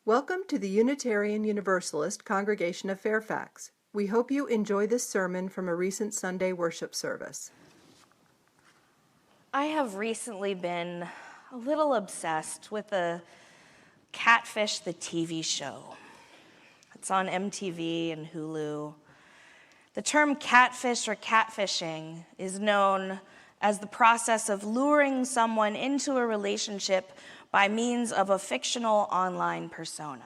Welcome to the Unitarian Universalist Congregation of Fairfax. We hope you enjoy this sermon from a recent Sunday worship service. I have recently been a little obsessed with the Catfish, the TV show. It's on MTV and Hulu. The term catfish or catfishing is known as the process of luring someone into a relationship by means of a fictional online persona.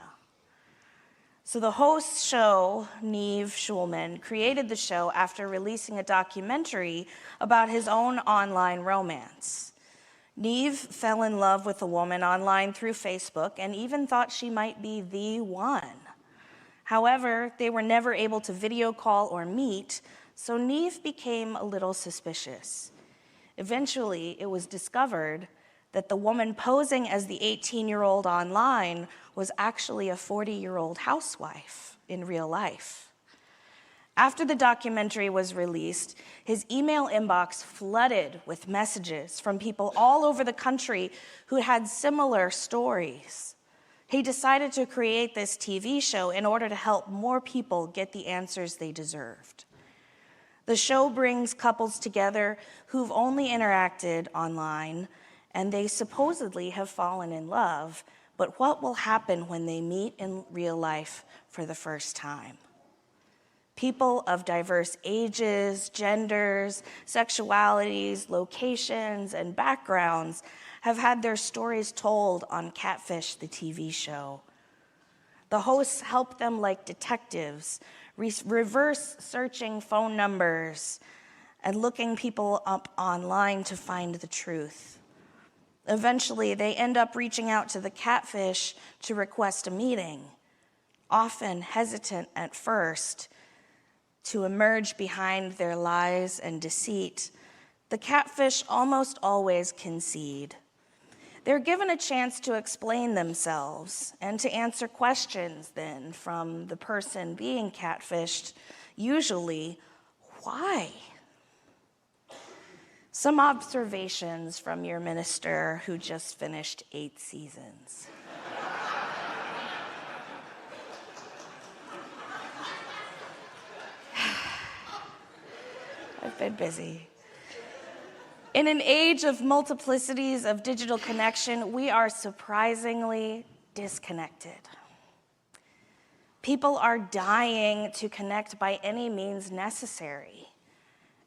So the host show, Nev Schulman, created the show after releasing a documentary about his own online romance. Nev fell in love with a woman online through Facebook and even thought she might be the one. However, they were never able to video call or meet, so Nev became a little suspicious. Eventually, it was discovered that the woman posing as the 18-year-old online was actually a 40-year-old housewife in real life. After the documentary was released, his email inbox flooded with messages from people all over the country who had similar stories. He decided to create this TV show in order to help more people get the answers they deserved. The show brings couples together who've only interacted online, and they supposedly have fallen in love, but what will happen when they meet in real life for the first time? People of diverse ages, genders, sexualities, locations, and backgrounds have had their stories told on Catfish, the TV show. The hosts help them like detectives, reverse searching phone numbers and looking people up online to find the truth. Eventually, they end up reaching out to the catfish to request a meeting, often hesitant at first to emerge behind their lies and deceit. The catfish almost always concede. They're given a chance to explain themselves and to answer questions then from the person being catfished, usually, why? Some observations from your minister who just finished 8 seasons. I've been busy. In an age of multiplicities of digital connection, we are surprisingly disconnected. People are dying to connect by any means necessary.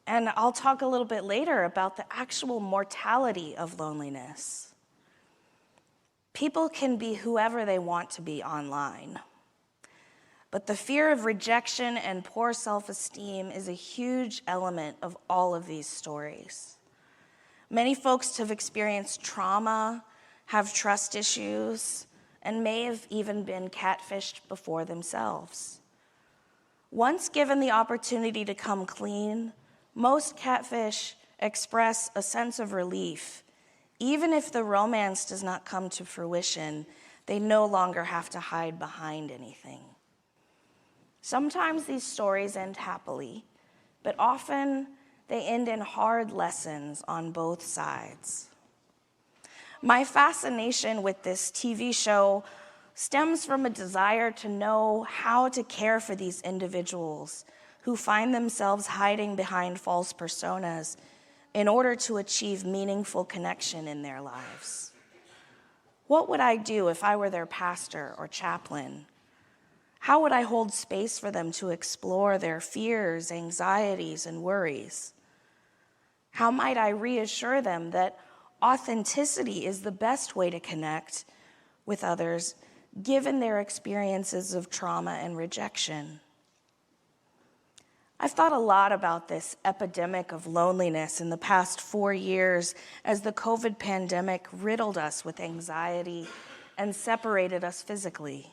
And I'll talk a little bit later about the actual mortality of loneliness. People can be whoever they want to be online. But the fear of rejection and poor self-esteem is a huge element of all of these stories. Many folks have experienced trauma, have trust issues, and may have even been catfished before themselves. Once given the opportunity to come clean, most catfish express a sense of relief. Even if the romance does not come to fruition, they no longer have to hide behind anything. Sometimes these stories end happily, but often they end in hard lessons on both sides. My fascination with this TV show stems from a desire to know how to care for these individuals who find themselves hiding behind false personas in order to achieve meaningful connection in their lives. What would I do if I were their pastor or chaplain? How would I hold space for them to explore their fears, anxieties, and worries? How might I reassure them that authenticity is the best way to connect with others, given their experiences of trauma and rejection? I've thought a lot about this epidemic of loneliness in the past 4 years as the COVID pandemic riddled us with anxiety and separated us physically.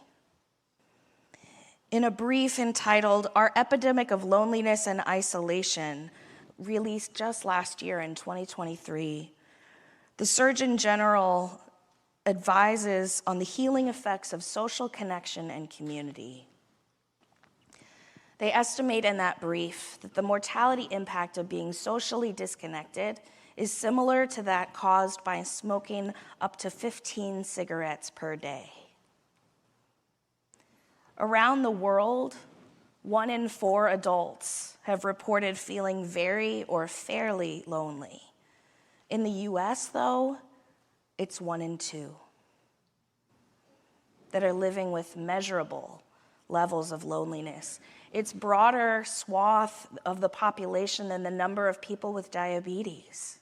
In a brief entitled Our Epidemic of Loneliness and Isolation, released just last year in 2023, the Surgeon General advises on the healing effects of social connection and community. They estimate in that brief that the mortality impact of being socially disconnected is similar to that caused by smoking up to 15 cigarettes per day. Around the world, 1 in 4 adults have reported feeling very or fairly lonely. In the US, though, it's 1 in 2 that are living with measurable levels of loneliness. It's broader swath of the population than the number of people with diabetes.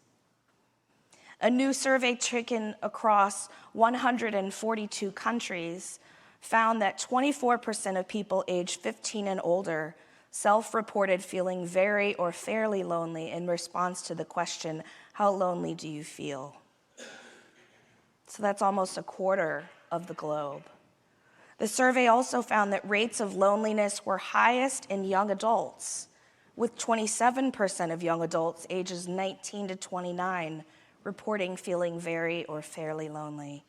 A new survey taken across 142 countries found that 24% of people aged 15 and older self-reported feeling very or fairly lonely in response to the question, how lonely do you feel? So that's almost a quarter of the globe. The survey also found that rates of loneliness were highest in young adults, with 27% of young adults ages 19 to 29 reporting feeling very or fairly lonely.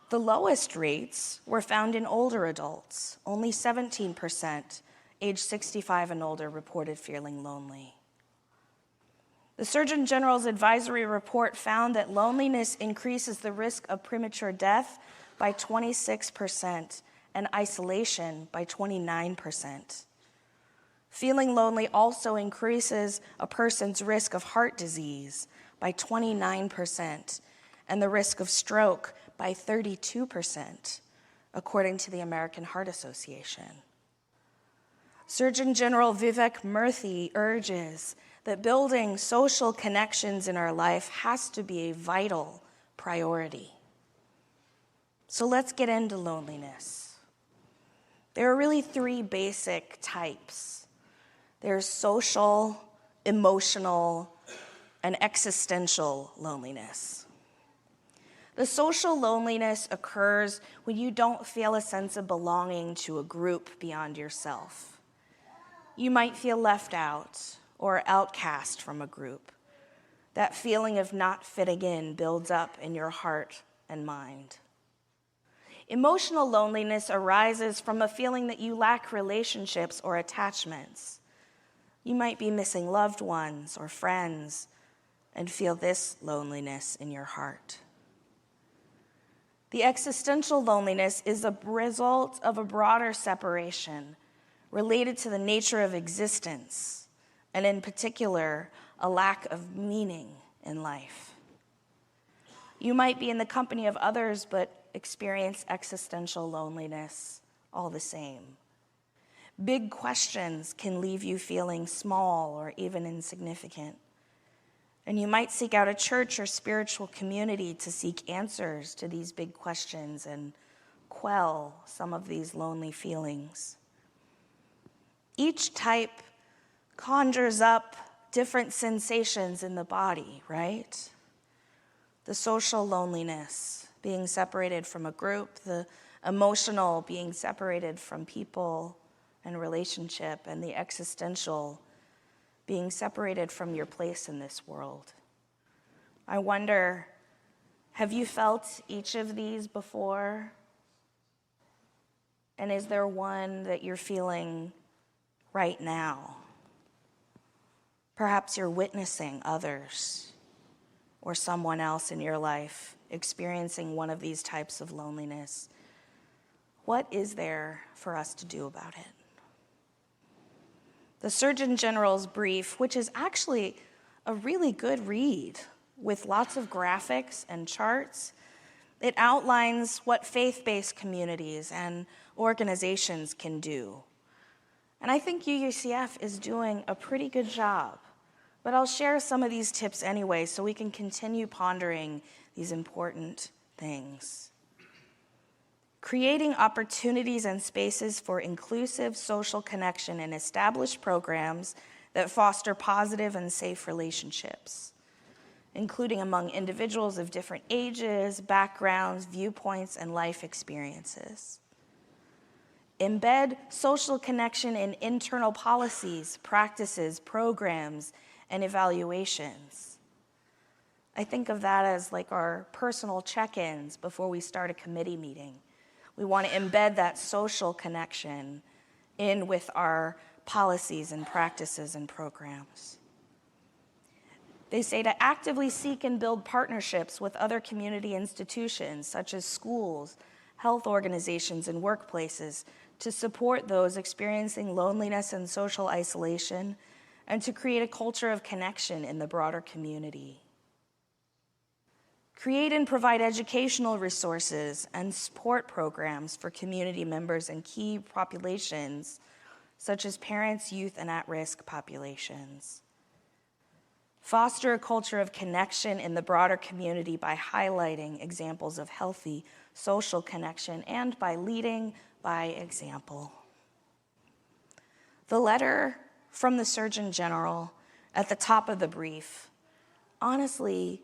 The lowest rates were found in older adults. Only 17%, age 65 and older, reported feeling lonely. The Surgeon General's advisory report found that loneliness increases the risk of premature death by 26% and isolation by 29%. Feeling lonely also increases a person's risk of heart disease by 29% and the risk of stroke by 32%, according to the American Heart Association. Surgeon General Vivek Murthy urges that building social connections in our life has to be a vital priority. So let's get into loneliness. There are really 3 basic types. There's social, emotional, and existential loneliness. The social loneliness occurs when you don't feel a sense of belonging to a group beyond yourself. You might feel left out or outcast from a group. That feeling of not fitting in builds up in your heart and mind. Emotional loneliness arises from a feeling that you lack relationships or attachments. You might be missing loved ones or friends and feel this loneliness in your heart. The existential loneliness is a result of a broader separation related to the nature of existence, and in particular, a lack of meaning in life. You might be in the company of others, but experience existential loneliness all the same. Big questions can leave you feeling small or even insignificant. And you might seek out a church or spiritual community to seek answers to these big questions and quell some of these lonely feelings. Each type conjures up different sensations in the body, right? The social loneliness, being separated from a group, the emotional, being separated from people and relationship, and the existential, being separated from your place in this world. I wonder, have you felt each of these before? And is there one that you're feeling right now? Perhaps you're witnessing others or someone else in your life experiencing one of these types of loneliness. What is there for us to do about it? The Surgeon General's brief, which is actually a really good read with lots of graphics and charts, it outlines what faith-based communities and organizations can do. And I think UUCF is doing a pretty good job. But I'll share some of these tips anyway so we can continue pondering these important things. Creating opportunities and spaces for inclusive social connection and establish programs that foster positive and safe relationships, including among individuals of different ages, backgrounds, viewpoints, and life experiences. Embed social connection in internal policies, practices, programs, and evaluations. I think of that as like our personal check-ins before we start a committee meeting. We want to embed that social connection in with our policies and practices and programs. They say to actively seek and build partnerships with other community institutions such as schools, health organizations, and workplaces to support those experiencing loneliness and social isolation, and to create a culture of connection in the broader community. Create and provide educational resources and support programs for community members and key populations, such as parents, youth, and at-risk populations. Foster a culture of connection in the broader community by highlighting examples of healthy social connection and by leading by example. The letter from the Surgeon General at the top of the brief honestly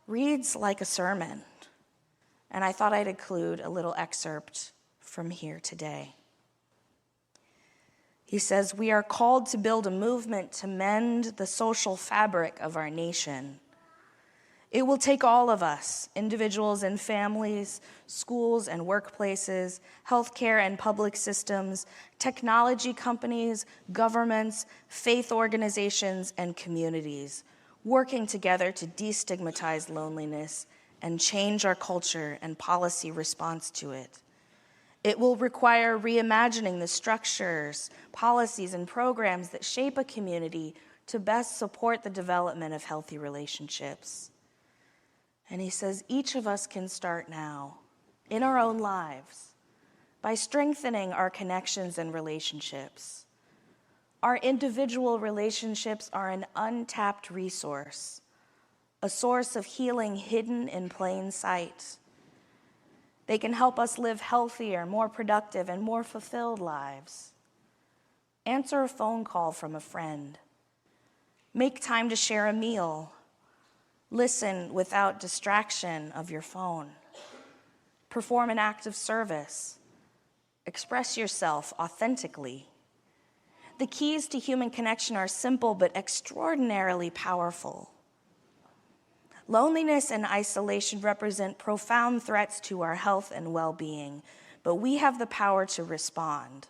reads like a sermon, and I thought I'd include a little excerpt from here today. He says, "We are called to build a movement to mend the social fabric of our nation. It will take all of us, individuals and families, schools and workplaces, healthcare and public systems, technology companies, governments, faith organizations, and communities, working together to destigmatize loneliness and change our culture and policy response to it. It will require reimagining the structures, policies, and programs that shape a community to best support the development of healthy relationships." And he says, each of us can start now, in our own lives, by strengthening our connections and relationships. Our individual relationships are an untapped resource, a source of healing hidden in plain sight. They can help us live healthier, more productive, and more fulfilled lives. Answer a phone call from a friend. Make time to share a meal. Listen without distraction of your phone. Perform an act of service. Express yourself authentically. The keys to human connection are simple but extraordinarily powerful. Loneliness and isolation represent profound threats to our health and well-being, but we have the power to respond.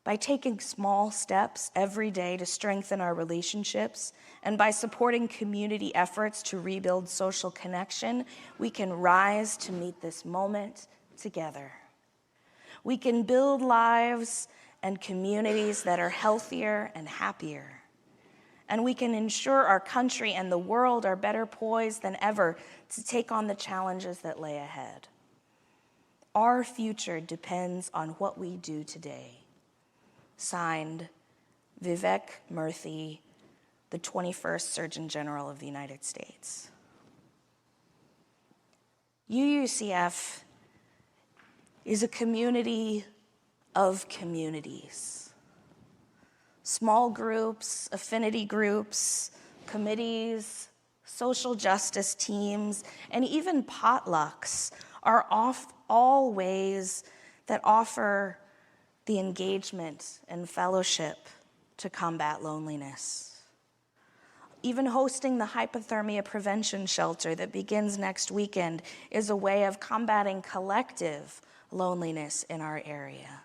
By taking small steps every day to strengthen our relationships, and by supporting community efforts to rebuild social connection, we can rise to meet this moment together. We can build lives and communities that are healthier and happier. And we can ensure our country and the world are better poised than ever to take on the challenges that lay ahead. Our future depends on what we do today. Signed, Vivek Murthy, the 21st Surgeon General of the United States. UUCF is a community of communities. Small groups, affinity groups, committees, social justice teams, and even potlucks are all ways that offer the engagement and fellowship to combat loneliness. Even hosting the hypothermia prevention shelter that begins next weekend is a way of combating collective loneliness in our area.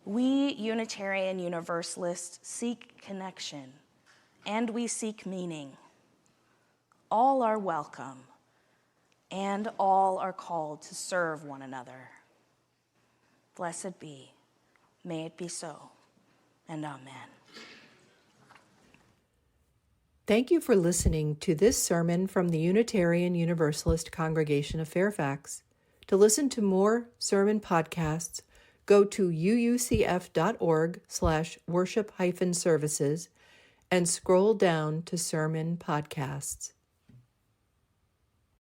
We Unitarian Universalists seek connection, and we seek meaning. All are welcome, and all are called to serve one another. Blessed be. May it be so, and amen. Thank you for listening to this sermon from the Unitarian Universalist Congregation of Fairfax. To listen to more sermon podcasts, go to uucf.org/worship-services and scroll down to sermon podcasts.